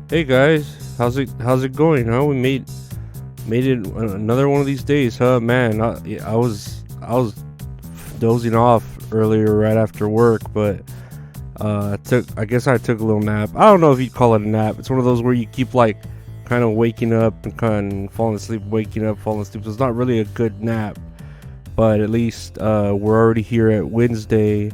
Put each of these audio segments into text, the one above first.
Hey guys, how's it going? Huh? We made it another one of these days, huh? Man, I was dozing off earlier right after work, but I guess I took a little nap. I don't know if you'd call it a nap. It's one of those where you keep like kind of waking up and kind of falling asleep, waking up, falling asleep. So it's not really a good nap, but at least we're already here at Wednesday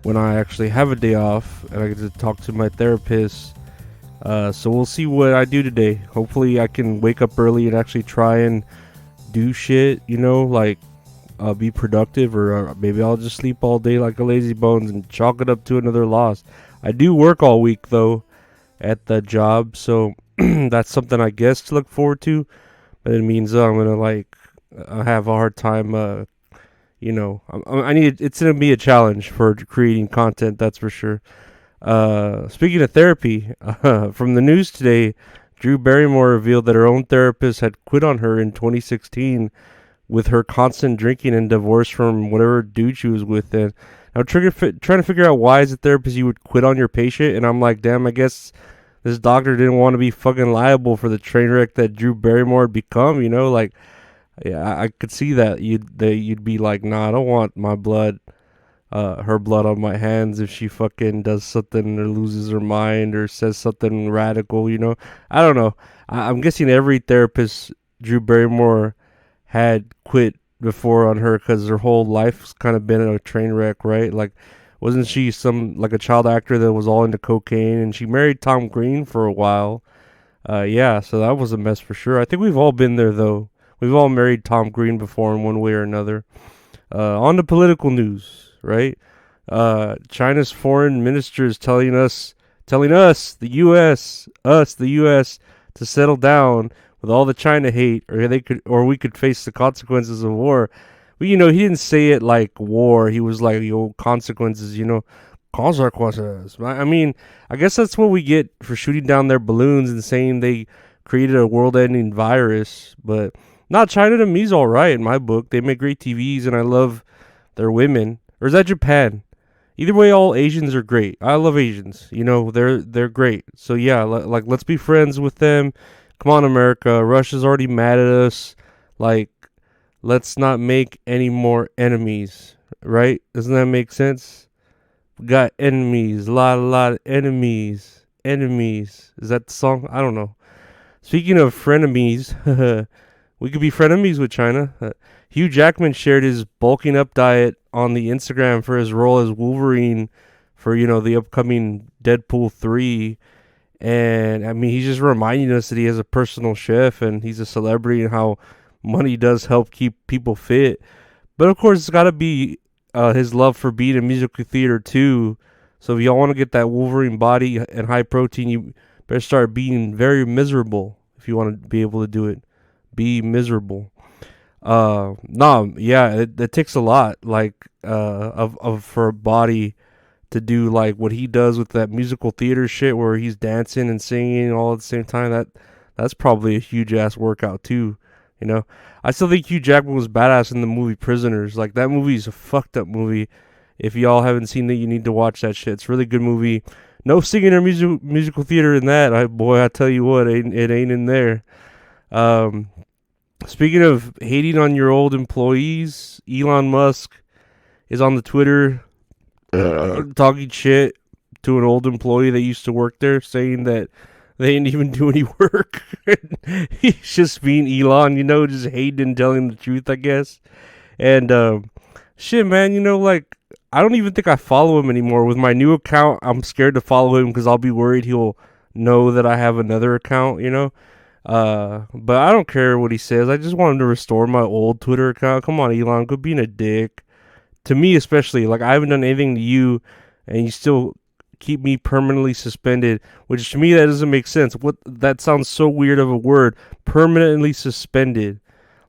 when I actually have a day off and I get to talk to my therapist. So we'll see what I do today. Hopefully, I can wake up early and actually try and do shit. Like be productive, or maybe I'll just sleep all day like a lazy bones and chalk it up to another loss. I do work all week though at the job, so that's something I guess to look forward to. But it means I'm gonna like I have a hard time. I need it's gonna be a challenge for creating content. That's for sure. Speaking of therapy, from the news today, Drew Barrymore revealed that her own therapist had quit on her in 2016 with her constant drinking and divorce from whatever dude she was with. And I'm trying to figure out why, as a therapist, you would quit on your patient. And I'm like, damn, I guess this doctor didn't want to be fucking liable for the train wreck that Drew Barrymore had become. Like, yeah, I could see that you'd be like, nah, I don't want my blood, her blood on my hands if she fucking does something or loses her mind or says something radical. I don't know. I'm guessing every therapist Drew Barrymore had quit before on her because her whole life's kind of been a train wreck, right? Like, wasn't she some like a child actor that was all into cocaine, and she married Tom Green for a while? Yeah, so that was a mess for sure. I think we've all been there though. We've all married Tom Green before in one way or another. On to political news, right? China's foreign minister is telling us, the U.S., to settle down with all the China hate, or we could face the consequences of war. But he didn't say it like war. He was like, consequences. Consequences. I mean, I guess that's what we get for shooting down their balloons and saying they created a world-ending virus. But not China to me's all right in my book. They make great TVs, and I love their women. Or is that Japan? Either way, all Asians are great. I love Asians. They're great. So yeah, like let's be friends with them. Come on, America. Russia's already mad at us. Like, let's not make any more enemies, right? Doesn't that make sense? We got enemies, a lot of enemies. Enemies. Is that the song? I don't know. Speaking of frenemies, we could be frenemies with China. Hugh Jackman shared his bulking up diet on the Instagram for his role as Wolverine for, the upcoming Deadpool 3. And I mean, he's just reminding us that he has a personal chef and he's a celebrity and how money does help keep people fit. But of course, it's got to be his love for being in musical theater too. So if y'all want to get that Wolverine body and high protein, you better start being very miserable if you want to be able to do it. Be miserable. No, yeah, it takes a lot, like, of for a body to do like what he does with that musical theater shit where he's dancing and singing all at the same time. That's probably a huge ass workout too. I still think Hugh Jackman was badass in the movie Prisoners. Like, that movie is a fucked up movie. If y'all haven't seen it, you need to watch that shit. It's a really good movie. No singing or musical theater in that. I tell you what, it ain't in there. Um, Speaking of hating on your old employees, Elon Musk is on the Twitter talking shit to an old employee that used to work there, saying that they didn't even do any work. He's just being Elon, just hating and telling the truth, I guess. And shit, man, like, I don't even think I follow him anymore. With my new account, I'm scared to follow him because I'll be worried he'll know that I have another account. But I don't care what he says. I just want him to restore my old Twitter account. Come on, Elon, quit being a dick. To me, especially. Like, I haven't done anything to you, and you still keep me permanently suspended. Which, to me, that doesn't make sense. That sounds so weird of a word. Permanently suspended.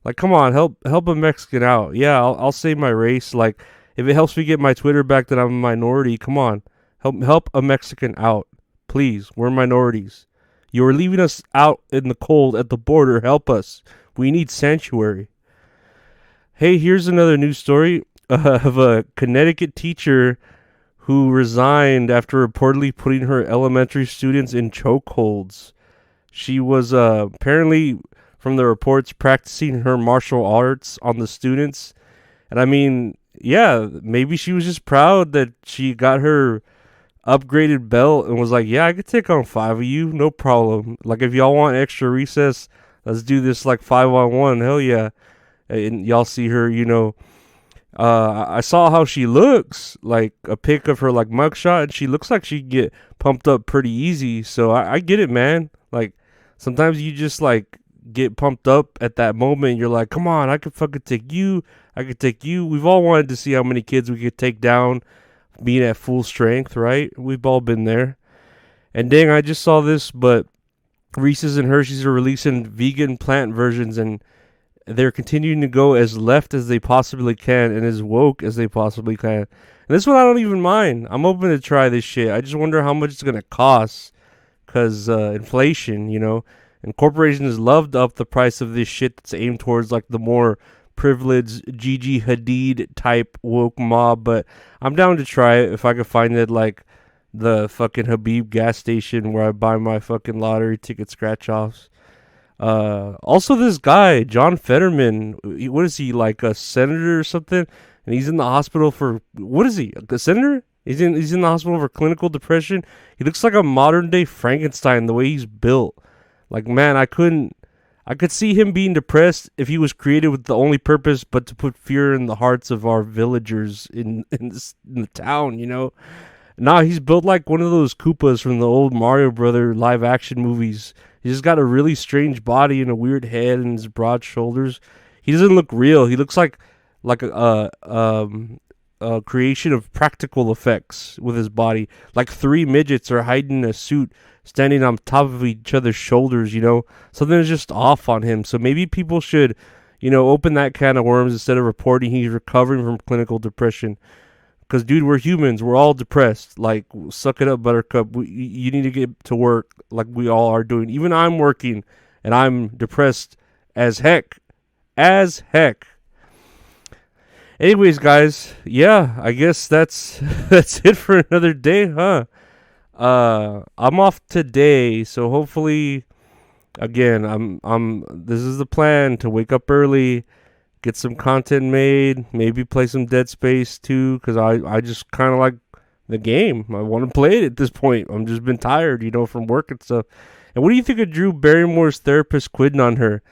Like, come on, help a Mexican out. Yeah, I'll save my race. Like, if it helps me get my Twitter back that I'm a minority, come on, help a Mexican out, please. We're minorities. You are leaving us out in the cold at the border. Help us. We need sanctuary. Hey, here's another news story of a Connecticut teacher who resigned after reportedly putting her elementary students in chokeholds. She was apparently, from the reports, practicing her martial arts on the students. And I mean, yeah, maybe she was just proud that she got her upgraded belt and was like, yeah, I could take on 5 of you, no problem. Like, if y'all want extra recess, let's do this like 5-on-1. Hell yeah. And y'all see her, I saw how she looks, like a pic of her like mugshot, and she looks like she get pumped up pretty easy. So I get it, man. Like, sometimes you just like get pumped up at that moment. You're like, come on, I could fucking take you. I could take you. We've all wanted to see how many kids we could take down being at full strength, right? We've all been there. And dang, I just saw this, but Reese's and Hershey's are releasing vegan plant versions, and they're continuing to go as left as they possibly can and as woke as they possibly can. And this one I don't even mind. I'm open to try this shit. I just wonder how much it's going to cost, because inflation, and corporations love to up the price of this shit that's aimed towards like the more privileged Gigi Hadid type woke mob. But I'm down to try it if I could find it like the fucking Habib gas station where I buy my fucking lottery ticket scratch offs. Also this guy, John Fetterman, what is he, like a senator or something? And he's in the hospital for, what is he, a senator? He's in the hospital for clinical depression. He looks like a modern day Frankenstein the way he's built. Like, man, I could see him being depressed if he was created with the only purpose but to put fear in the hearts of our villagers in the town, Nah, he's built like one of those Koopas from the old Mario Brother live action movies. He's just got a really strange body and a weird head and his broad shoulders. He doesn't look real. He looks like a creation of practical effects with his body. Like 3 midgets are hiding in a suit, standing on top of each other's shoulders, Something is just off on him. So maybe people should, open that can of worms instead of reporting he's recovering from clinical depression. Because, dude, we're humans. We're all depressed. Like, suck it up, Buttercup. You need to get to work like we all are doing. Even I'm working, and I'm depressed as heck. As heck. Anyways, guys, yeah, I guess that's it for another day, huh? I'm off today, so hopefully, again, this is the plan, to wake up early, get some content made, maybe play some Dead Space 2, because I just kind of like the game. I want to play it at this point. I'm just been tired, from work and stuff. And what do you think of Drew Barrymore's therapist quitting on her?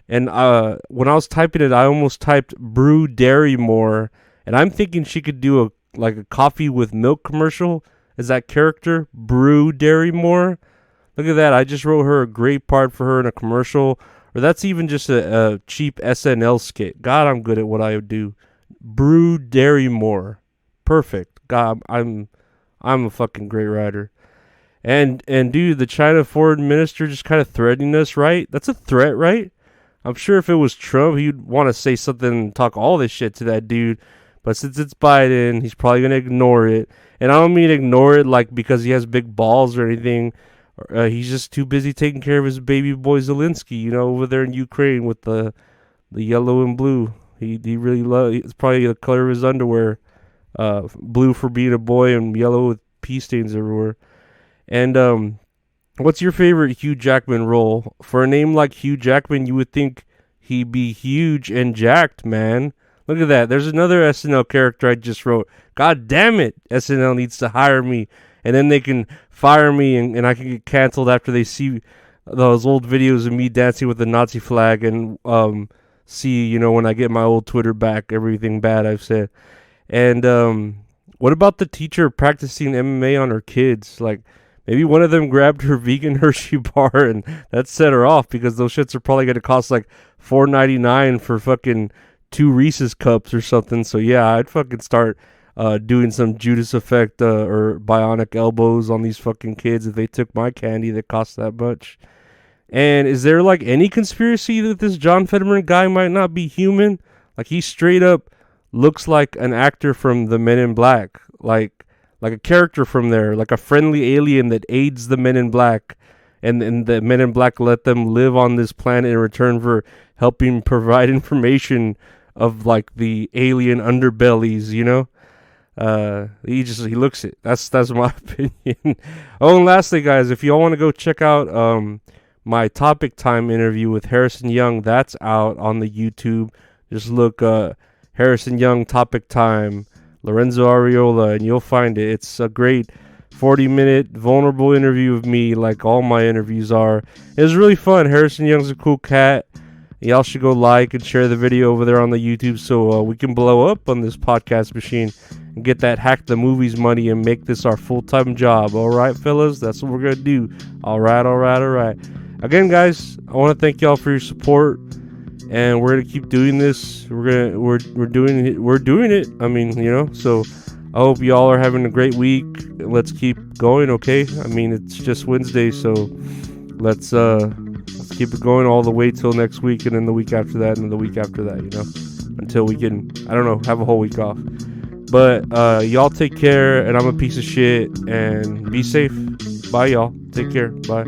And when I was typing it, I almost typed Brew Barrymore, and I'm thinking she could do a coffee with milk commercial as that character, Brew Barrymore. Look at that. I just wrote her a great part for her in a commercial. Or that's even just a cheap SNL skit. God, I'm good at what I do. Brew Barrymore. Perfect. God, I'm a fucking great writer. And dude, the China foreign minister just kind of threatening us, right? That's a threat, right? I'm sure if it was Trump, he'd want to say something and talk all this shit to that dude. But since it's Biden, he's probably going to ignore it. And I don't mean ignore it like because he has big balls or anything. He's just too busy taking care of his baby boy Zelensky, over there in Ukraine with the yellow and blue. He really loves. It's probably the color of his underwear, blue for being a boy and yellow with pee stains everywhere. And what's your favorite Hugh Jackman role? For a name like Hugh Jackman, you would think he'd be huge and jacked, man. Look at that. There's another SNL character I just wrote. God damn it. SNL needs to hire me. And then they can fire me and I can get canceled after they see those old videos of me dancing with the Nazi flag and see, when I get my old Twitter back, everything bad I've said. And what about the teacher practicing MMA on her kids? Like, maybe one of them grabbed her vegan Hershey bar and that set her off, because those shits are probably going to cost like $4.99 for fucking 2 Reese's cups or something. So yeah, I'd fucking start doing some Judas Effect or bionic elbows on these fucking kids if they took my candy that cost that much. And is there like any conspiracy that this John Fetterman guy might not be human? Like, he straight up looks like an actor from the Men in Black, like a character from there, like a friendly alien that aids the Men in Black, and the Men in Black let them live on this planet in return for helping provide information of like the alien underbellies, He looks it. That's my opinion. Oh, and lastly, guys, if y'all want to go check out my Topic Time interview with Harrison Young, that's out on the YouTube. Just look Harrison Young Topic Time, Lorenzo Ariola, and you'll find it. It's a great 40-minute vulnerable interview of me, like all my interviews are. It was really fun. Harrison Young's a cool cat. Y'all should go like and share the video over there on the YouTube so we can blow up on this podcast machine and get that Hack the Movies money and make this our full-time job. All right, fellas? That's what we're going to do. All right. Again, guys, I want to thank y'all for your support, and we're going to keep doing this. We're doing it. I mean, so I hope y'all are having a great week. Let's keep going, okay? I mean, it's just Wednesday, so let's keep it going all the way till next week, and then the week after that, and then the week after that, until we can, I don't know, have a whole week off. But y'all take care, and I'm a piece of shit, and be safe. Bye, y'all. Take care. Bye.